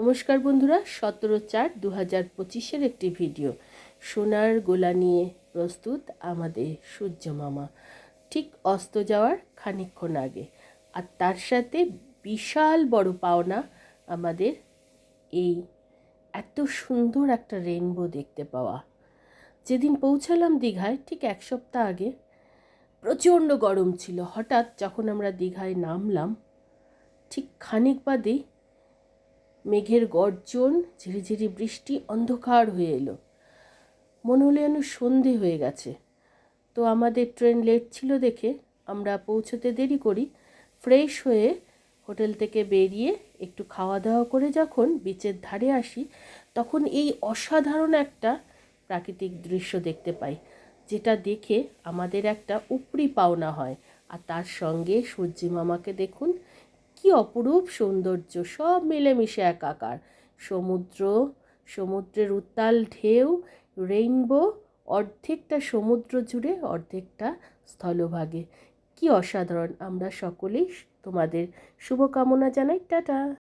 নমস্কার বন্ধুরা, 17/4/2025 একটি ভিডিও। সোনার গোলা নিয়ে প্রস্তুত আমাদের সূর্য মামা, ঠিক অস্ত যাওয়ার খানিকক্ষণ আগে। আর তার সাথে বিশাল বড় পাওনা আমাদের এই এত সুন্দর একটা রেইনবো দেখতে পাওয়া। যেদিন পৌঁছালাম দীঘায় ঠিক এক সপ্তাহ আগে, প্রচণ্ড গরম ছিল। হঠাৎ যখন আমরা দীঘায় নামলাম, ঠিক খানিক বাদেই মেঘের গর্জন, ঝিরিঝিরি বৃষ্টি, অন্ধকার হয়ে এলো। মনে হলো যেন সন্ধে হয়ে গেছে। তো আমাদের ট্রেন লেট ছিল দেখে আমরা পৌঁছতে দেরি করি। ফ্রেশ হয়ে হোটেল থেকে বেরিয়ে একটু খাওয়া দাওয়া করে যখন বিচের ধারে আসি, তখন এই অসাধারণ একটা প্রাকৃতিক দৃশ্য দেখতে পাই, যেটা দেখে আমাদের একটা উপরি পাওনা হয়। আর তার সঙ্গে সূর্যি মামাকে দেখুন, কি অপরূপ সৌন্দর্য, সব মিলেমিশে একাকার। সমুদ্র, সমুদ্রের উত্তাল ঢেউ, রেইনবো, অর্ধেকটা সমুদ্র জুড়ে, অর্ধেকটা স্থলভাগে। কি অসাধারণ! আমরা সকলেই তোমাদের শুভকামনা জানাই। টাটা।